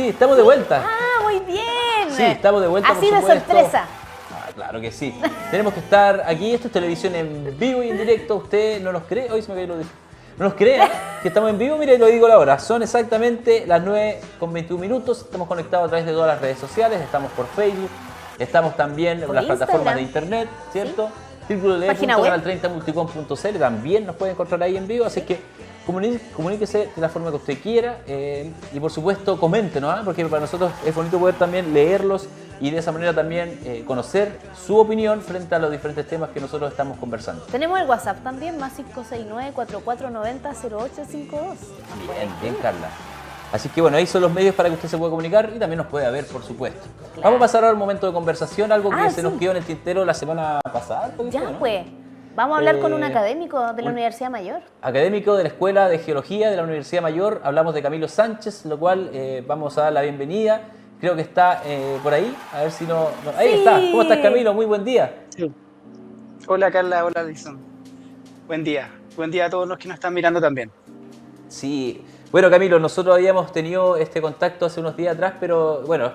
Sí, estamos de vuelta. Ah, muy bien. Sí, estamos de vuelta. Así por de supuesto. sorpresa. Ah, claro que sí. Tenemos que estar aquí. Esto es televisión en vivo y en directo. Usted no nos cree. Hoy se me cayó lo dije. No nos cree que estamos en vivo. Mire, lo digo la hora. Son exactamente las 9:21. Estamos conectados a través de todas las redes sociales. Estamos por Facebook. Estamos también en las plataformas de internet, ¿cierto? ¿Sí? Página web. www.canal30multicom.cl. También nos puede encontrar ahí en vivo. Así que comuníquese de la forma que usted quiera y por supuesto comente, ¿no? Porque para nosotros es bonito poder también leerlos y de esa manera también conocer su opinión frente a los diferentes temas que nosotros estamos conversando. Tenemos el WhatsApp también, más 569-4490-0852. Bien, Carla. Así que bueno, ahí son los medios para que usted se pueda comunicar y también nos pueda ver, por supuesto. Claro. Vamos a pasar ahora a un momento de conversación, algo que se nos quedó en el tintero la semana pasada. Ya, ¿no? Pues. Vamos a hablar con un académico de la Universidad Mayor. Académico de la Escuela de Geología de la Universidad Mayor. Hablamos de Camilo Sánchez, lo cual vamos a dar la bienvenida. Creo que está por ahí. A ver si no... Ahí está. ¿Cómo estás, Camilo? Muy buen día. Sí. Hola, Carla. Hola, Alison. Buen día. Buen día a todos los que nos están mirando también. Sí. Bueno, Camilo, nosotros habíamos tenido este contacto hace unos días atrás, pero bueno,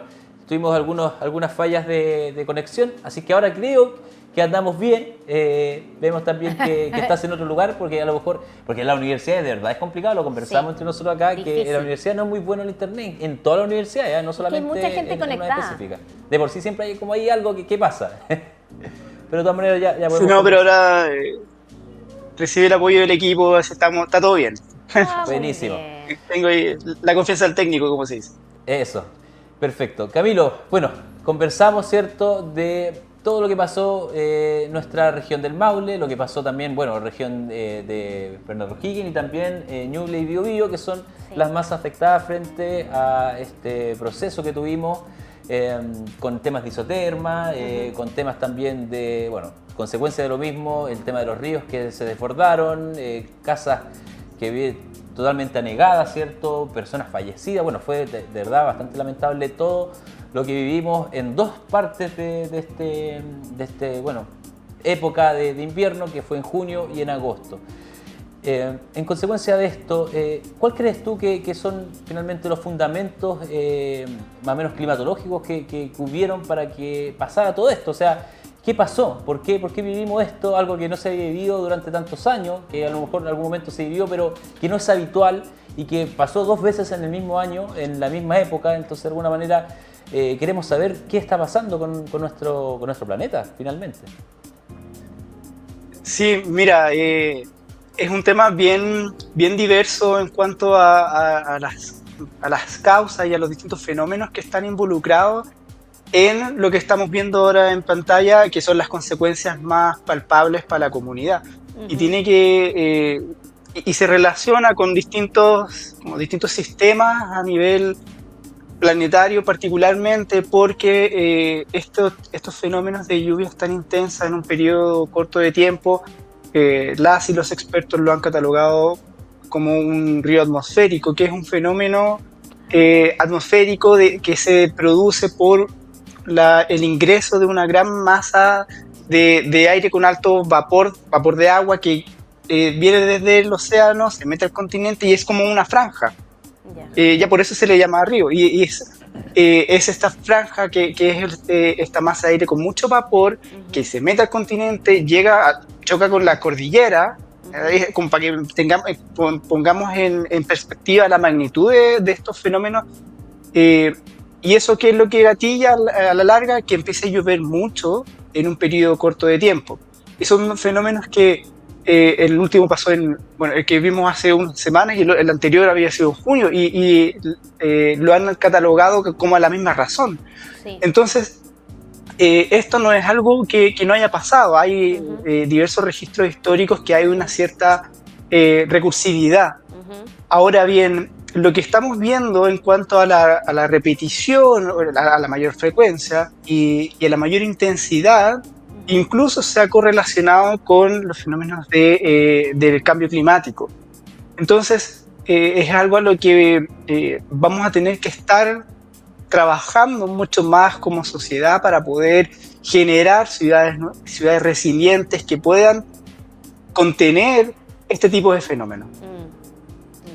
tuvimos algunas fallas de conexión. Así que ahora creo que andamos bien, vemos también que estás en otro lugar, porque a lo mejor, porque en la universidad de verdad es complicado, lo conversamos entre nosotros acá, que en la universidad no es muy bueno el internet, en toda la universidad, no solamente hay mucha gente conectada. Una específica. De por sí siempre hay como hay algo que pasa, pero de todas maneras ya podemos... Sí, no, pero ahora recibe el apoyo del equipo, está todo bien. Buenísimo. Tengo ahí la confianza del técnico, como se dice. Eso, perfecto. Camilo, bueno, conversamos, ¿cierto?, de todo lo que pasó en nuestra región del Maule, lo que pasó también, bueno, región de Bernardo O'Higgins y también Ñuble y Biobío, que son las más afectadas frente a este proceso que tuvimos con temas de isoterma, con temas también de, bueno, consecuencia de lo mismo, el tema de los ríos que se desbordaron, casas que vi totalmente anegadas, ¿cierto? Personas fallecidas, bueno, fue de verdad bastante lamentable todo lo que vivimos en dos partes de bueno, época de invierno, que fue en junio y en agosto. En consecuencia de esto, ¿cuál crees tú que son finalmente los fundamentos más o menos climatológicos que hubieron para que pasara todo esto? O sea, ¿qué pasó? ¿Por qué vivimos esto? Algo que no se había vivido durante tantos años, que a lo mejor en algún momento se vivió, pero que no es habitual y que pasó dos veces en el mismo año, en la misma época. Entonces, de alguna manera, queremos saber qué está pasando con nuestro planeta, finalmente. Sí, mira, es un tema bien diverso en cuanto a las causas y a los distintos fenómenos que están involucrados en lo que estamos viendo ahora en pantalla, que son las consecuencias más palpables para la comunidad. Y tiene que y se relaciona con distintos sistemas a nivel planetario, particularmente porque estos fenómenos de lluvias tan intensas en un periodo corto de tiempo, las y los expertos lo han catalogado como un río atmosférico, que es un fenómeno atmosférico que se produce por el ingreso de una gran masa de aire con alto vapor de agua que viene desde el océano, se mete al continente y es como una franja. Ya por eso se le llama río. Y es esta franja que es esta masa de aire con mucho vapor que se mete al continente, choca con la cordillera, para que pongamos en perspectiva la magnitud de estos fenómenos. Y eso, ¿qué es lo que gatilla a la larga? Que empiece a llover mucho en un periodo corto de tiempo. Y son fenómenos que el último pasó el que vimos hace unas semanas y el anterior había sido en junio y lo han catalogado como a la misma razón. Sí. Entonces, esto no es algo que no haya pasado. Hay diversos registros históricos que hay una cierta recursividad. Ahora bien, lo que estamos viendo en cuanto a la repetición, a la mayor frecuencia y a la mayor intensidad, incluso se ha correlacionado con los fenómenos del cambio climático. Entonces, es algo a lo que vamos a tener que estar trabajando mucho más como sociedad para poder generar ciudades resilientes que puedan contener este tipo de fenómenos.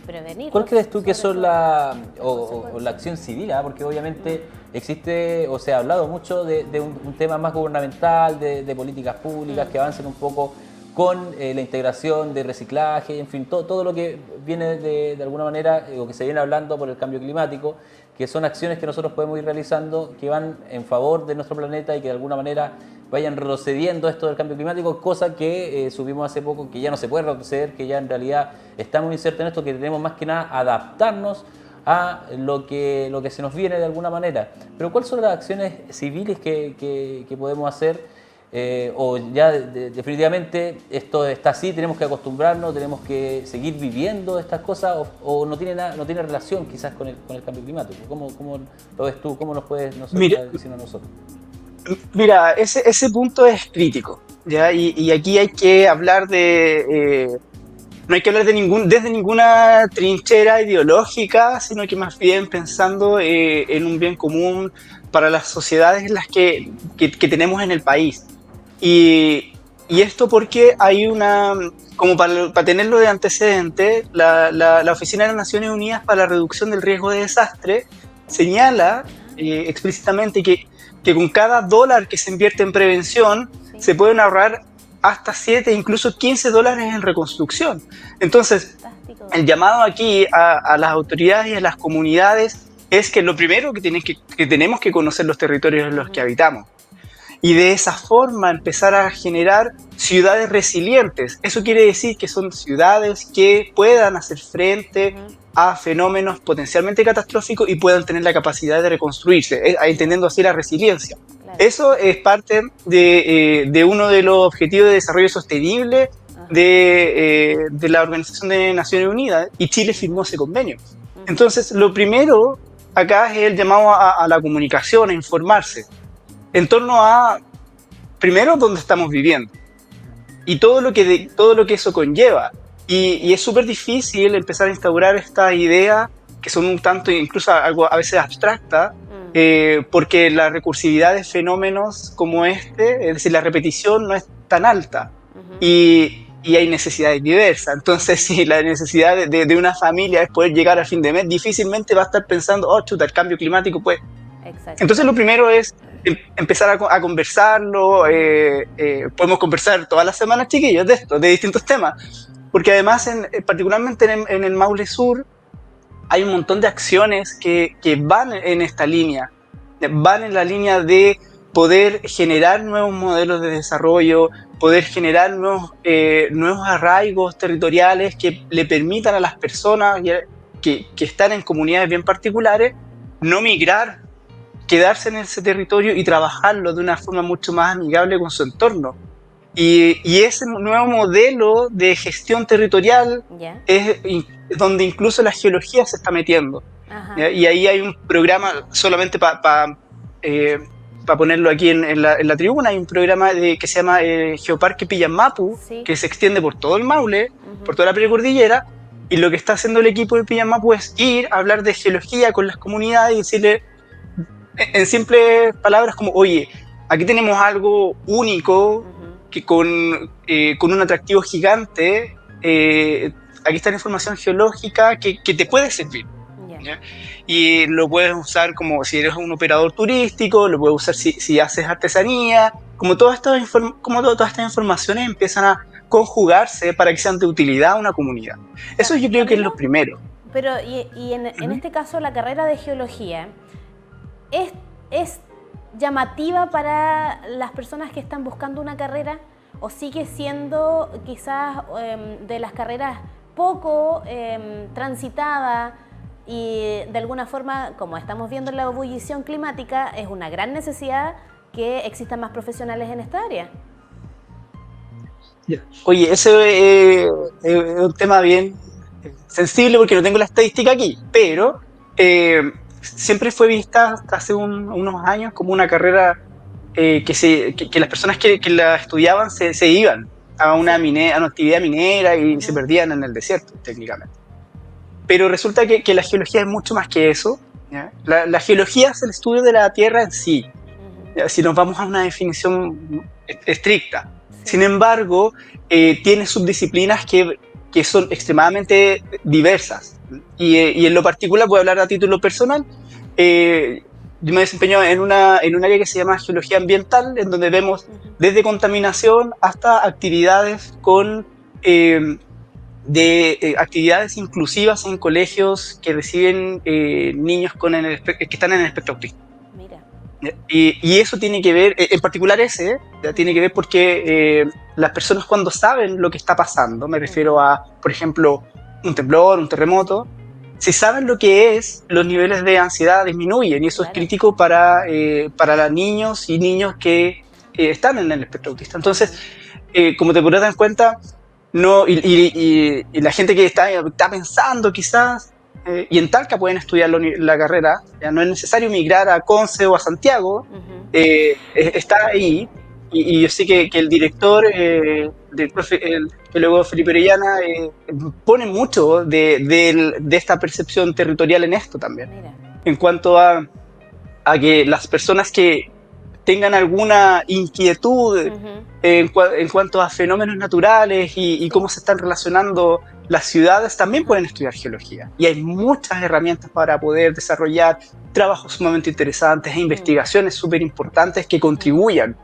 prevenir. ¿Cuál crees tú que son sobre o la acción civil? Porque obviamente existe o se ha hablado mucho de un tema más gubernamental, de políticas públicas que avancen un poco con la integración de reciclaje, en fin, todo lo que viene de alguna manera o que se viene hablando por el cambio climático, que son acciones que nosotros podemos ir realizando que van en favor de nuestro planeta y que de alguna manera vayan retrocediendo esto del cambio climático, cosa que subimos hace poco, que ya no se puede retroceder, que ya en realidad estamos insertos en esto, que tenemos más que nada adaptarnos a lo que se nos viene de alguna manera. Pero ¿cuáles son las acciones civiles que podemos hacer? O ya definitivamente esto está así, tenemos que acostumbrarnos, tenemos que seguir viviendo estas cosas o no tiene relación quizás con el cambio climático. ¿Cómo lo ves tú? ¿Cómo nos puedes decir a nosotros? Mira, ese punto es crítico, ¿ya? Y aquí hay que hablar no hay que hablar desde ninguna trinchera ideológica, sino que más bien pensando en un bien común para las sociedades en las que tenemos en el país. Y esto porque hay como para tenerlo de antecedente, la Oficina de las Naciones Unidas para la Reducción del Riesgo de Desastre señala explícitamente que con cada dólar que se invierte en prevención se pueden ahorrar hasta 7, incluso 15 dólares en reconstrucción. Entonces, el llamado aquí a las autoridades y a las comunidades es que lo primero que tenemos que conocer los territorios en los que habitamos. Y de esa forma empezar a generar ciudades resilientes. Eso quiere decir que son ciudades que puedan hacer frente a fenómenos potencialmente catastróficos y puedan tener la capacidad de reconstruirse, entendiendo así la resiliencia. Claro. Eso es parte de uno de los objetivos de desarrollo sostenible de la Organización de Naciones Unidas, y Chile firmó ese convenio. Entonces, lo primero acá es el llamado a la comunicación, a informarse en torno a, primero, dónde estamos viviendo y todo lo que eso conlleva. Y es súper difícil empezar a instaurar estas ideas que son un tanto, incluso algo a veces abstractas, porque la recursividad de fenómenos como este, es decir, la repetición no es tan alta y hay necesidades diversas. Entonces, si la necesidad de una familia es poder llegar a fin de mes, difícilmente va a estar pensando, oh, chuta, el cambio climático, pues. Exacto. Entonces, lo primero es empezar a conversarlo. Podemos conversar todas las semanas, chiquillos, de esto, de distintos temas, porque además, particularmente en el Maule Sur, hay un montón de acciones que van en esta línea, van en la línea de poder generar nuevos modelos de desarrollo, poder generar nuevos arraigos territoriales que le permitan a las personas que están en comunidades bien particulares no migrar, quedarse en ese territorio y trabajarlo de una forma mucho más amigable con su entorno. Y ese nuevo modelo de gestión territorial es donde incluso la geología se está metiendo. Y ahí hay un programa, solamente para ponerlo aquí en la tribuna, hay un programa que se llama Geoparque Pillanmapu, que se extiende por todo el Maule, por toda la precordillera, y lo que está haciendo el equipo de Pillanmapu es ir a hablar de geología con las comunidades y decirle, en simples palabras, como, oye, aquí tenemos algo único, que con un atractivo gigante, aquí está la información geológica que te puede servir. ¿Ya? Y lo puedes usar como si eres un operador turístico, lo puedes usar si haces artesanía, como todas estas informaciones empiezan a conjugarse para que sean de utilidad a una comunidad. Eso yo creo que es lo primero. Pero en este caso la carrera de geología es llamativa para las personas que están buscando una carrera, o sigue siendo quizás de las carreras poco transitada, y de alguna forma, como estamos viendo en la ebullición climática, es una gran necesidad que existan más profesionales en esta área? Oye, ese es un tema bien sensible porque no tengo la estadística aquí, pero siempre fue vista hasta hace unos años como una carrera que las personas que la estudiaban se iban a una actividad minera y se perdían en el desierto, técnicamente. Pero resulta que la geología es mucho más que eso, ¿ya? La geología es el estudio de la Tierra en sí, ¿ya? Si nos vamos a una definición estricta. Sin embargo, tiene subdisciplinas que que son extremadamente diversas. Y en lo particular, voy a hablar a título personal, yo me desempeño en un área que se llama geología ambiental, en donde vemos desde contaminación hasta actividades actividades inclusivas en colegios que reciben niños que están en el espectro autista. Mira. Y eso tiene que ver, en particular tiene que ver porque las personas cuando saben lo que está pasando, me refiero a, por ejemplo, un temblor, un terremoto, si saben lo que es, los niveles de ansiedad disminuyen y eso es crítico para niños y niños que están en el espectro autista. Entonces, como te podrás dar cuenta, y la gente que está pensando quizás, y en Talca pueden estudiar la carrera, ya no es necesario migrar a Conce o a Santiago, está ahí, y yo sé que el director, el biólogo Felipe Orellana, pone mucho de esta percepción territorial en esto también, Mira. en cuanto a que las personas que tengan alguna inquietud en cuanto a fenómenos naturales y cómo se están relacionando las ciudades, también pueden estudiar geología. Y hay muchas herramientas para poder desarrollar trabajos sumamente interesantes e investigaciones súper importantes que contribuyan.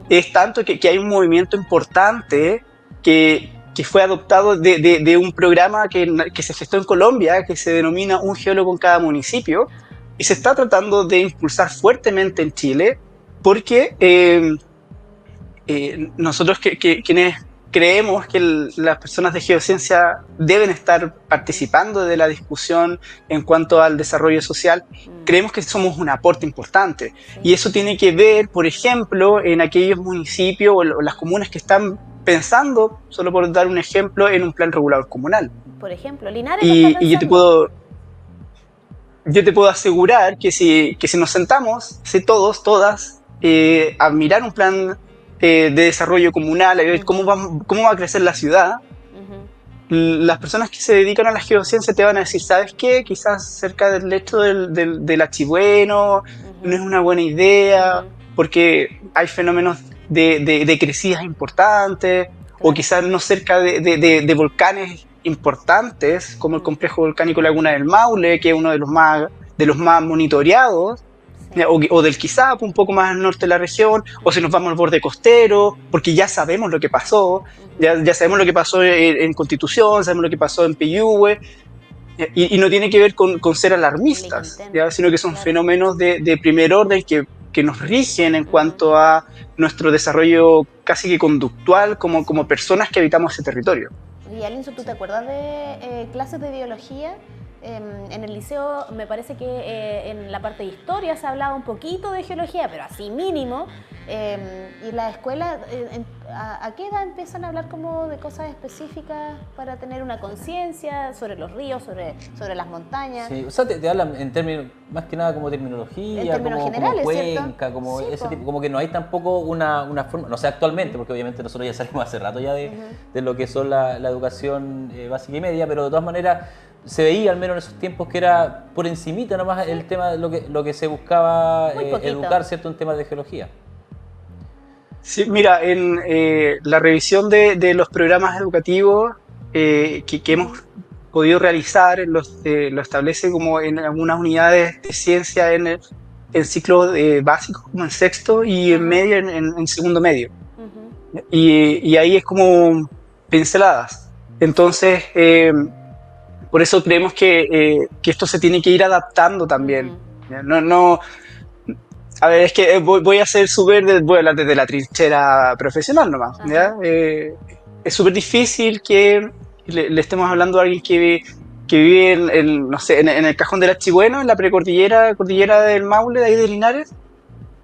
Es tanto que hay un movimiento importante que fue adoptado de un programa que se gestó en Colombia, que se denomina Un geólogo en cada municipio, y se está tratando de impulsar fuertemente en Chile, porque nosotros quienes creemos que las personas de geociencia deben estar participando de la discusión en cuanto al desarrollo social, creemos que somos un aporte importante. Y eso tiene que ver, por ejemplo, en aquellos municipios o las comunas que están pensando, solo por dar un ejemplo, en un plan regulador comunal. Por ejemplo, Linares lo está pensando. Y yo te puedo asegurar que si nos sentamos, todas, a mirar un plan de desarrollo comunal, a ver cómo va a crecer la ciudad, las personas que se dedican a la geociencia te van a decir, ¿sabes qué? Quizás cerca del lecho del Achibueno no es una buena idea, porque hay fenómenos de crecidas importantes, o quizás no cerca de volcanes importantes, como el complejo volcánico Laguna del Maule, que es uno de los más monitoreados, o del Quizap, un poco más al norte de la región, o si nos vamos al borde costero, porque ya sabemos lo que pasó, ya sabemos lo que pasó en Constitución, sabemos lo que pasó en Peyúgue, y no tiene que ver con ser alarmistas, sino que son fenómenos de primer orden que nos rigen en cuanto a nuestro desarrollo casi que conductual como personas que habitamos ese territorio. Y Alinzo, ¿tú te acuerdas de clases de biología? En el liceo me parece que en la parte de historia se hablaba un poquito de geología, pero así mínimo. Y la escuela, ¿a qué edad empiezan a hablar como de cosas específicas para tener una conciencia sobre los ríos, sobre las montañas? Sí, o sea, te hablan en términos, más que nada como terminología, en términos generales, como cuenca, como sí, ese tipo, como que no hay tampoco una forma, no sé actualmente, porque obviamente nosotros ya salimos hace rato ya de lo que son la educación básica y media, pero de todas maneras se veía, al menos en esos tiempos, que era por encimita nomás el tema de lo que se buscaba educar, ¿cierto?, en temas de geología. Sí, mira, en la revisión de los programas educativos que hemos podido realizar, lo establece como en algunas unidades de ciencia en ciclos básicos, como en sexto, y en medio, en segundo medio. Y ahí es como pinceladas. Entonces, por eso creemos que esto se tiene que ir adaptando también. A ver, es que voy a ser voy a hablar desde la trinchera profesional nomás. ¿Ya? Es súper difícil que le estemos hablando a alguien que vive no sé, en el cajón del Achibueno, en la cordillera del Maule, de ahí de Linares,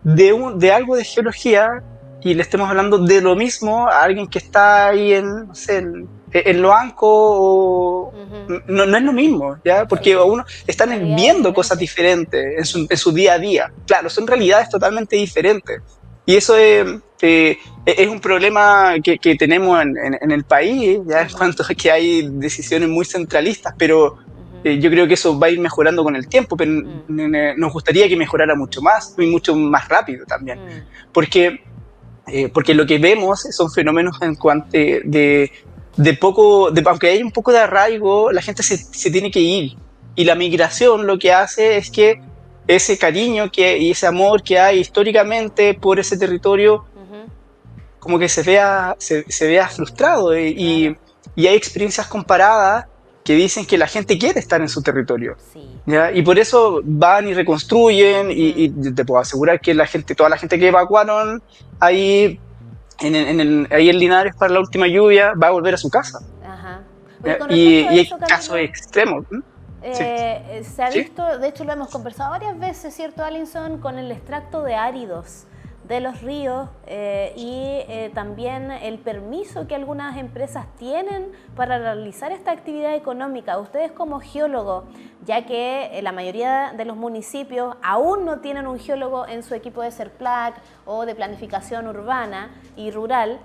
de algo de geología, y le estemos hablando de lo mismo a alguien que está ahí no sé, en Loanco, no es lo mismo, ¿ya? Porque uno están viendo cosas diferentes en su día a día. Claro, son realidades totalmente diferentes. Y eso es un problema que tenemos en el país, ¿ya? En cuanto a que hay decisiones muy centralistas, pero yo creo que eso va a ir mejorando con el tiempo, pero nos gustaría que mejorara mucho más y mucho más rápido también. Porque lo que vemos son fenómenos en cuanto aunque hay un poco de arraigo, la gente se tiene que ir. Y la migración lo que hace es que ese cariño y ese amor que hay históricamente por ese territorio, como que se vea frustrado. Claro. Y hay experiencias comparadas que dicen que la gente quiere estar en su territorio. Sí. ¿Ya? Y por eso van y reconstruyen, y te puedo asegurar que toda la gente que evacuaron ahí ahí en Linares para la última lluvia va a volver a su casa. Ajá. Oye, con Y respecto a hay eso, casos Camilo, extremos. Sí. se ha ¿Sí? visto, de hecho lo hemos conversado varias veces, ¿cierto, Alinson? Con el extracto de áridos de los ríos también el permiso que algunas empresas tienen para realizar esta actividad económica. Ustedes como geólogo, ya que la mayoría de los municipios aún no tienen un geólogo en su equipo de CERPLAC o de planificación urbana y rural,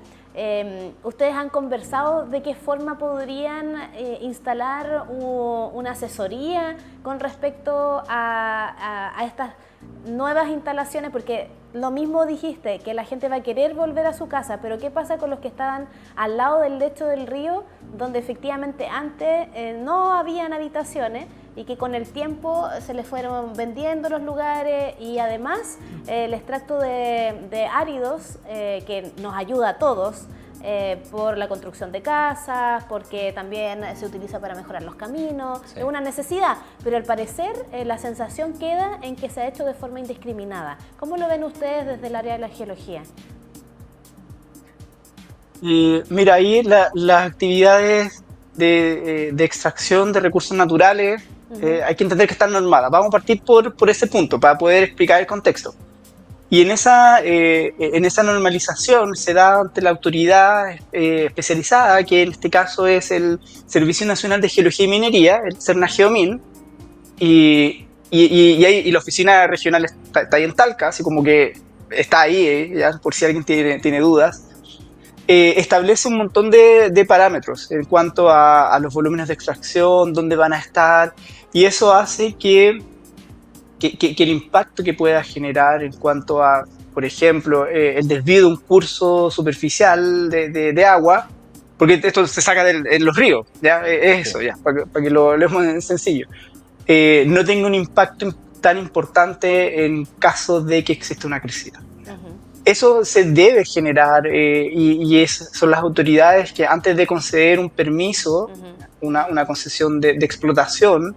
¿ustedes han conversado de qué forma podrían instalar una asesoría con respecto a estas nuevas instalaciones? Porque lo mismo dijiste, que la gente va a querer volver a su casa, pero ¿qué pasa con los que estaban al lado del lecho del río, donde efectivamente antes no habían habitaciones y que con el tiempo se les fueron vendiendo los lugares y además el extracto de áridos que nos ayuda a todos por la construcción de casas, porque también se utiliza para mejorar los caminos, Sí. es una necesidad, pero al parecer la sensación queda en que se ha hecho de forma indiscriminada. ¿Cómo lo ven ustedes desde el área de la geología? Y mira, ahí las actividades de extracción de recursos naturales hay que entender que están normadas. Vamos a partir por ese punto para poder explicar el contexto. Y en esa normalización se da ante la autoridad especializada, que en este caso es el Servicio Nacional de Geología y Minería, el CERNAGEOMIN, y la oficina regional está ahí en Talca, así como que está ahí, ya, por si alguien tiene dudas. Establece un montón de parámetros en cuanto a los volúmenes de extracción, dónde van a estar, y eso hace que el impacto que pueda generar en cuanto a, por ejemplo, el desvío de un curso superficial de agua, porque esto se saca en los ríos, ¿ya? Es eso, ya, para que lo leemos en sencillo. No tenga un impacto tan importante en caso de que exista una crecida. Eso se debe generar son las autoridades que antes de conceder un permiso, una concesión de explotación,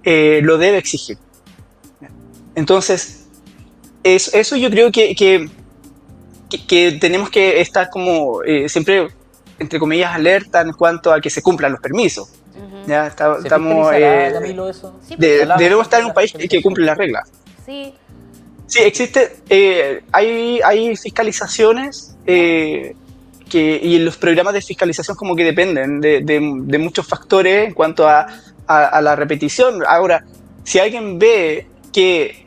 lo debe exigir. Entonces, eso yo creo que tenemos que estar como siempre, entre comillas, alerta en cuanto a que se cumplan los permisos. Ya ¿Se estamos... fiscalizará, Camilo, eso? Sí, porque debemos estar en un país que cumple las reglas. sí, Sí, hay fiscalizaciones y los programas de fiscalización como que dependen de muchos factores en cuanto a la repetición. Ahora, si alguien ve que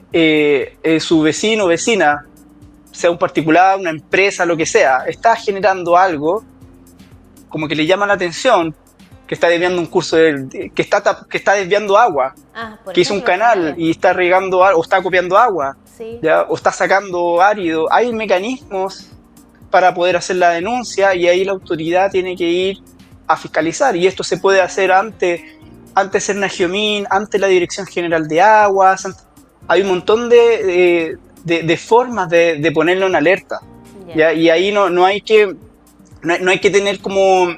su vecino o vecina, sea un particular, una empresa, lo que sea, está generando algo, como que le llama la atención, que está desviando un curso, que está desviando agua, por que hizo un ejemplo, canal canales. y está regando o está copiando agua, Sí. ¿ya? O está sacando árido. Hay mecanismos para poder hacer la denuncia y ahí la autoridad tiene que ir a fiscalizar, y esto se puede hacer ante CERNAGEOMIN, ante la Dirección General de Aguas. Hay un montón de formas de ponerlo en alerta. Yeah. ¿Ya? Y ahí no hay que tener como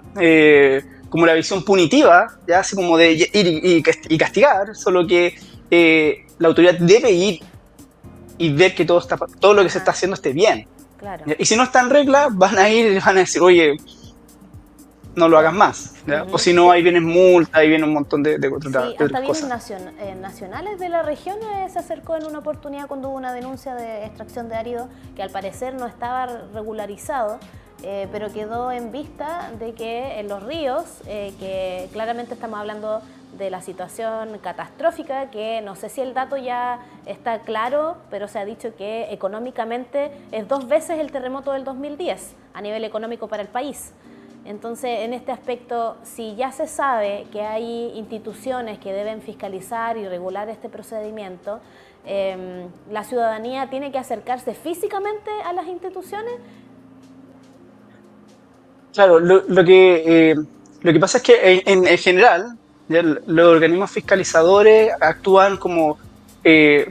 la visión punitiva, ¿ya? Así como de ir y castigar, solo que la autoridad debe ir y ver que todo lo que se está haciendo esté bien. Claro. ¿Ya? Y si no está en regla, van a ir y van a decir, oye, no lo hagas más, ¿ya? O si no, ahí vienen multas, ahí viene un montón de Sí, otras hasta bienes cosas. nacionales de la región se acercó en una oportunidad cuando hubo una denuncia de extracción de árido que al parecer no estaba regularizado, pero quedó en vista de que en los ríos, que claramente estamos hablando de la situación catastrófica, que no sé si el dato ya está claro, pero se ha dicho que económicamente es 2 veces el terremoto del 2010 a nivel económico para el país. Entonces, en este aspecto, si ya se sabe que hay instituciones que deben fiscalizar y regular este procedimiento, ¿la ciudadanía tiene que acercarse físicamente a las instituciones? Claro, lo que Lo que pasa es que en general ya los organismos fiscalizadores actúan como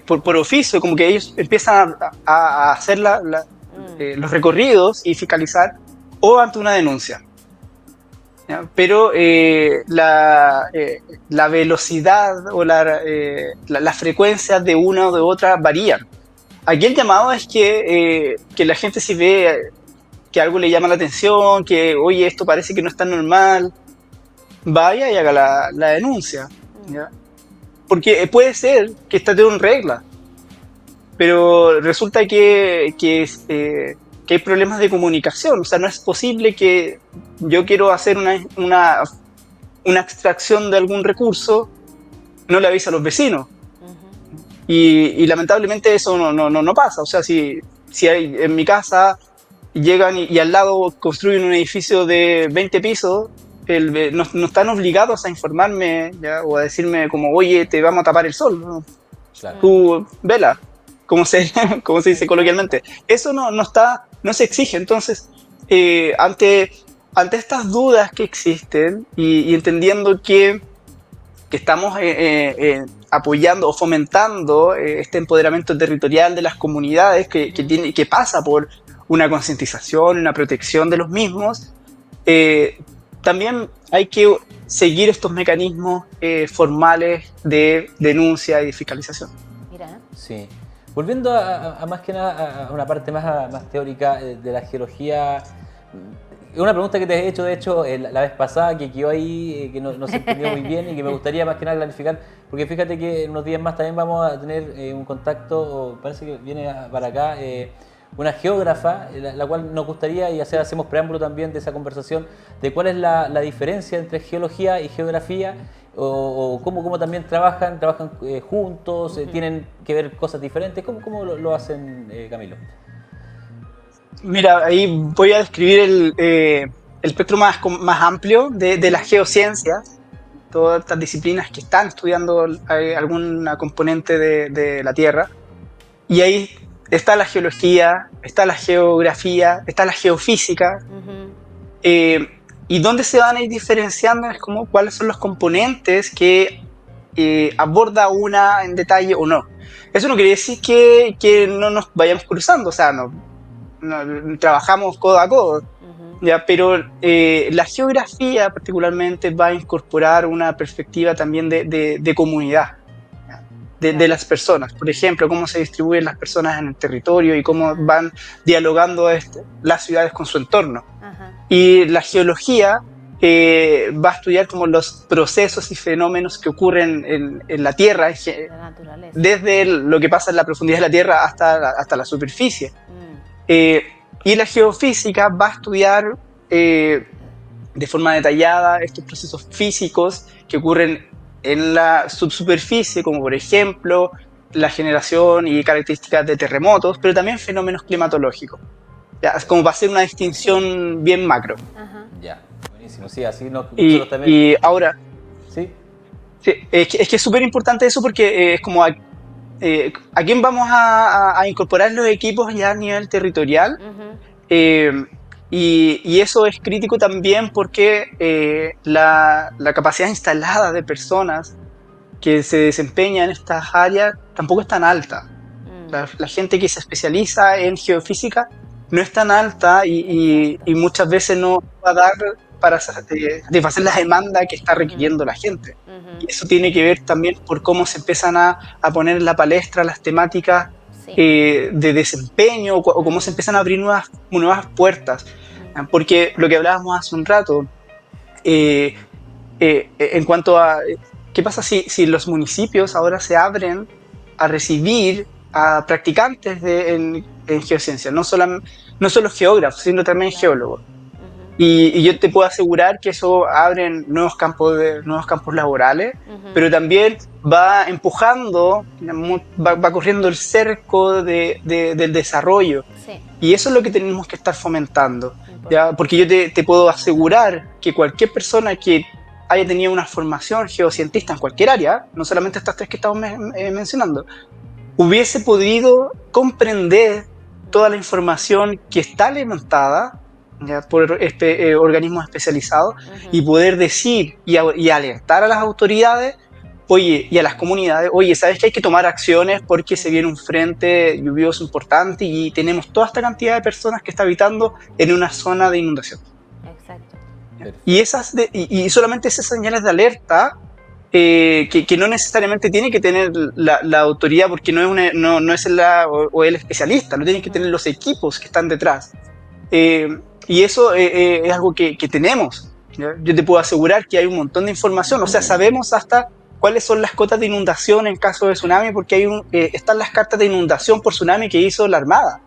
por oficio, como que ellos empiezan a hacer los recorridos y fiscalizar o ante una denuncia. ¿Ya? Pero la velocidad o la frecuencia de una o de otra varían. Aquí el llamado es que la gente, si ve que algo le llama la atención, que oye, esto parece que no es tan normal, vaya y haga la denuncia, ¿ya? Porque puede ser que esté todo en regla, pero resulta que hay problemas de comunicación. O sea, no es posible que yo quiero hacer una extracción de algún recurso, no le avisa a los vecinos. Y lamentablemente eso no pasa. O sea, si en mi casa llegan y al lado construyen un edificio de 20 pisos, no están obligados a informarme, ¿ya? O a decirme como, oye, te vamos a tapar el sol, ¿no? Claro. Tú, vela, como se dice coloquialmente. Eso no se exige. Entonces, ante estas dudas que existen y entendiendo que estamos apoyando o fomentando este empoderamiento territorial de las comunidades que pasa por una concientización, una protección de los mismos, también hay que seguir estos mecanismos formales de denuncia y de fiscalización. Mira. Sí. Volviendo a más que nada a una parte más teórica de la geología, una pregunta que te he hecho, de hecho, la vez pasada, que quedó ahí, que no se entendió muy bien y que me gustaría más que nada clarificar, porque fíjate que en unos días más también vamos a tener un contacto, o parece que viene para acá, una geógrafa, la cual nos gustaría, y hacemos preámbulo también de esa conversación, de cuál es la diferencia entre geología y geografía, o cómo también trabajan juntos, tienen que ver cosas diferentes. ¿Cómo lo hacen, Camilo? Mira, ahí voy a describir el espectro más amplio de las geociencias, todas estas disciplinas que están estudiando alguna componente de la Tierra. Y ahí está la geología, está la geografía, está la geofísica. Y dónde se van a ir diferenciando es como cuáles son los componentes que aborda una en detalle o no. Eso no quiere decir que no nos vayamos cruzando, o sea, no trabajamos codo a codo, ¿ya? Pero la geografía particularmente va a incorporar una perspectiva también de comunidad, de las personas. Por ejemplo, cómo se distribuyen las personas en el territorio y cómo van dialogando las ciudades con su entorno. Y la geología va a estudiar como los procesos y fenómenos que ocurren en la Tierra, desde lo que pasa en la profundidad de la Tierra hasta la superficie. Y la geofísica va a estudiar de forma detallada estos procesos físicos que ocurren en la subsuperficie, como por ejemplo la generación y características de terremotos, pero también fenómenos climatológicos. Ya, es como para hacer una distinción bien macro. Ya, buenísimo. Sí, así nosotros también. Y ahora, ¿sí? Es que es súper importante eso porque es como a quién vamos a incorporar los equipos ya a nivel territorial. Y eso es crítico también porque la capacidad instalada de personas que se desempeñan en estas áreas tampoco es tan alta. La gente que se especializa en geofísica no es tan alta y muchas veces no va a dar para satisfacer la demanda que está requiriendo la gente. Y eso tiene que ver también por cómo se empiezan a poner en la palestra las temáticas de desempeño o cómo se empiezan a abrir nuevas puertas. Porque lo que hablábamos hace un rato, en cuanto a qué pasa si los municipios ahora se abren a recibir a practicantes en geociencia, no solo geógrafos, sino también geólogos. Y yo te puedo asegurar que eso abre nuevos campos laborales, pero también va empujando, va corriendo el cerco del desarrollo. Y eso es lo que tenemos que estar fomentando, ¿ya? Porque yo te puedo asegurar que cualquier persona que haya tenido una formación geocientista en cualquier área, no solamente estas tres que estamos mencionando, hubiese podido comprender toda la información que está alimentada ¿ya? Por organismos especializados, y poder decir y alertar a las autoridades, oye, y a las comunidades, oye, ¿sabes que hay que tomar acciones porque se viene un frente lluvioso importante y tenemos toda esta cantidad de personas que está habitando en una zona de inundación? Exacto. Y solamente esas señales de alerta, que no necesariamente tiene que tener la autoridad, porque no es el especialista, lo tienen que tener los equipos que están detrás. Y eso es algo que tenemos, ¿ya? Yo te puedo asegurar que hay un montón de información, o sea, sabemos hasta cuáles son las cotas de inundación en caso de tsunami, porque están las cartas de inundación por tsunami que hizo la Armada.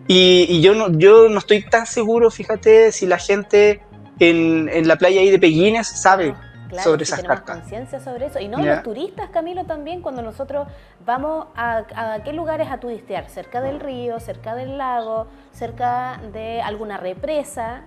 Y yo no estoy tan seguro, fíjate, si la gente en la playa ahí de Peguines sabe Claro, sobre si esas tenemos cartas. conciencia sobre eso. Y no, Ya. los turistas, Camilo, también, cuando nosotros vamos a qué lugares a turistear, cerca del río, cerca del lago, cerca de alguna represa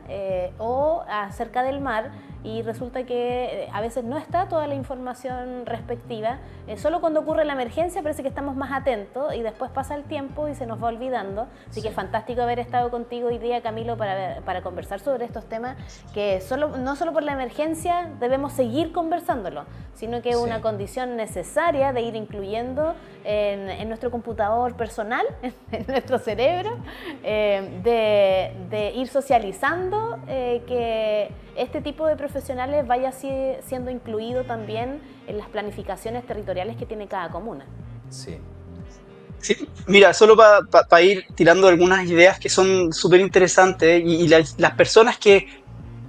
o cerca del mar, y resulta que a veces no está toda la información respectiva. Solo cuando ocurre la emergencia parece que estamos más atentos y después pasa el tiempo y se nos va olvidando. Así que es fantástico haber estado contigo hoy día, Camilo, para conversar sobre estos temas que no solo por la emergencia debemos seguir conversándolo, sino que es una condición necesaria de ir incluyendo en nuestro computador personal, en nuestro cerebro, de ir socializando, que este tipo de profesionales vaya siendo incluido también en las planificaciones territoriales que tiene cada comuna. Sí. Sí, mira, solo para ir tirando algunas ideas que son súper interesantes, y las personas que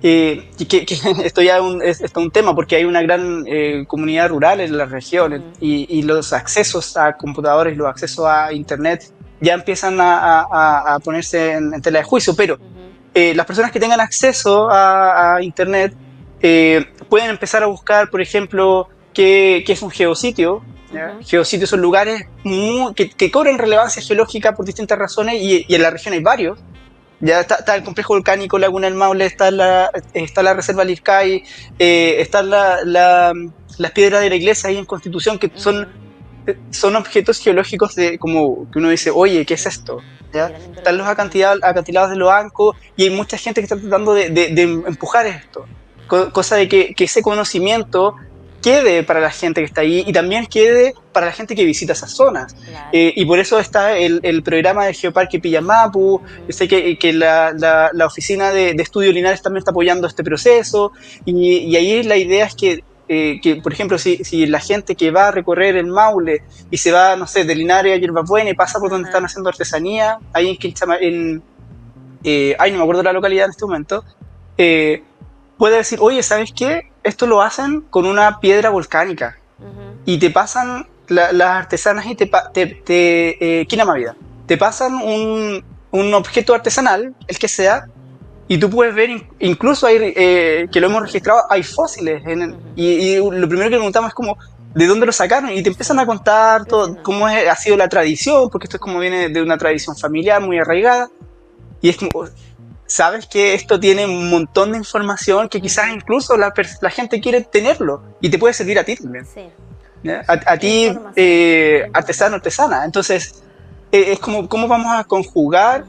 esto ya es un tema, porque hay una gran comunidad rural en las regiones, y los accesos a computadores, los accesos a internet ya empiezan a ponerse en tela de juicio, pero las personas que tengan acceso a internet pueden empezar a buscar, por ejemplo, qué es un geositio. Geositios son lugares que cobran relevancia geológica por distintas razones, y en la región hay varios. Ya está el complejo volcánico Laguna del Maule, está la reserva Lircay, están las piedras de la iglesia ahí en Constitución, que son objetos geológicos como que uno dice, oye, ¿qué es esto? ¿Ya? Están los acantilados de Loanco, y hay mucha gente que está tratando de empujar esto, cosa de que ese conocimiento quede para la gente que está ahí y también quede para la gente que visita esas zonas. Claro. Y por eso está el programa del Geoparque Pillamapu. Yo sé que la oficina de estudio Linares también está apoyando este proceso, y ahí la idea es que por ejemplo, si la gente que va a recorrer el Maule y se va, no sé, de Linares a Yerba Buena y pasa por donde están haciendo artesanía, ahí en Quilchama, no me acuerdo la localidad en este momento, puede decir, oye, ¿sabes qué? Esto lo hacen con una piedra volcánica, y te pasan las artesanas y Kinamavida, te pasan un objeto artesanal, el que sea, y tú puedes ver, incluso hay, que lo hemos registrado, hay fósiles, y lo primero que preguntamos es como, ¿de dónde lo sacaron? Y te empiezan a contar todo, cómo ha sido la tradición, porque esto es como viene de una tradición familiar muy arraigada, y es como, sabes que esto tiene un montón de información que quizás incluso la gente quiere tenerlo, y te puede servir a ti también. Sí. A ti, artesano, artesana. Entonces, es como cómo vamos a conjugar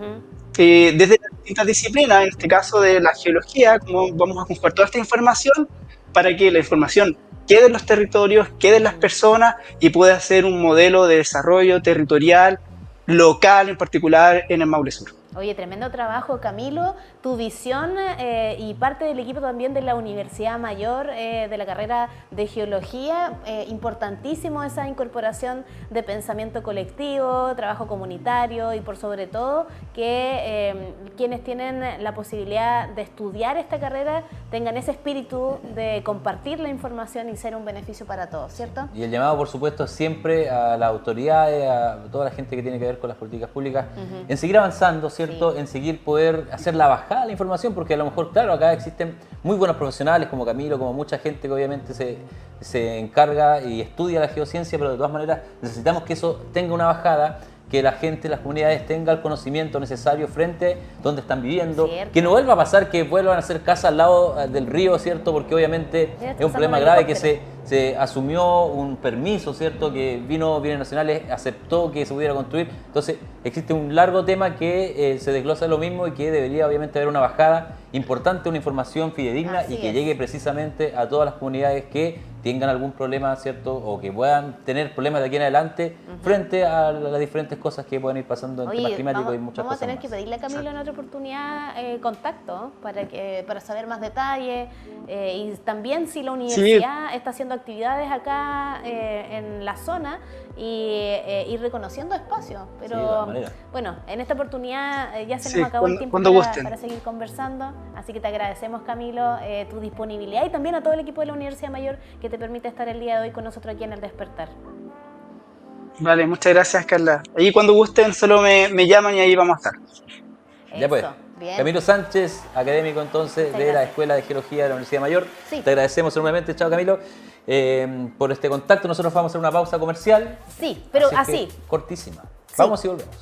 desde las distintas disciplinas, en este caso de la geología, cómo vamos a conjugar toda esta información para que la información quede en los territorios, quede en las personas, y pueda ser un modelo de desarrollo territorial, local en particular, en el Maule Sur. Oye, tremendo trabajo, Camilo. Tu visión y parte del equipo también de la Universidad Mayor de la carrera de Geología. Importantísimo esa incorporación de pensamiento colectivo, trabajo comunitario, y por sobre todo que quienes tienen la posibilidad de estudiar esta carrera tengan ese espíritu de compartir la información y ser un beneficio para todos, ¿cierto? Y el llamado, por supuesto, siempre a las autoridades, a toda la gente que tiene que ver con las políticas públicas, en seguir avanzando, ¿cierto? Sí. En seguir poder hacer la bajada de la información, porque a lo mejor, claro, acá existen muy buenos profesionales como Camilo, como mucha gente que obviamente se encarga y estudia la geociencia, pero de todas maneras necesitamos que eso tenga una bajada, que la gente, las comunidades tenga el conocimiento necesario frente a donde están viviendo, ¿cierto? Que no vuelva a pasar que vuelvan a hacer casas al lado del río, ¿cierto? Porque obviamente es un problema grave que se se asumió un permiso, ¿cierto? Que vino Bienes Nacionales, aceptó que se pudiera construir. Entonces, existe un largo tema que se desglosa lo mismo y que debería obviamente haber una bajada importante, una información fidedigna Así y que es. llegue precisamente a todas las comunidades que tengan algún problema, ¿cierto? O que puedan tener problemas de aquí en adelante frente a las diferentes cosas que pueden ir pasando en temas climáticos y muchas vamos cosas a tener más. que pedirle a Camilo en otra oportunidad contacto para saber más detalles y también si la universidad está haciendo actividades acá en la zona y reconociendo espacios. Sí, de Pero todas maneras. bueno, en esta oportunidad ya se Sí, nos acabó el tiempo cuando gusten. para seguir conversando, así que te agradecemos, Camilo, tu disponibilidad y también a todo el equipo de la Universidad Mayor que te permite estar el día de hoy con nosotros aquí en El Despertar. Vale, muchas gracias, Carla. Ahí cuando gusten solo me llaman y ahí vamos a estar. Ya pues, Eso, bien. Camilo Sánchez, académico entonces Muchas de la gracias. Escuela de Geología de la Universidad Mayor. Sí. Te agradecemos enormemente, chao Camilo, por este contacto. Nosotros vamos a hacer una pausa comercial. Sí, pero que así. cortísima. Vamos y volvemos.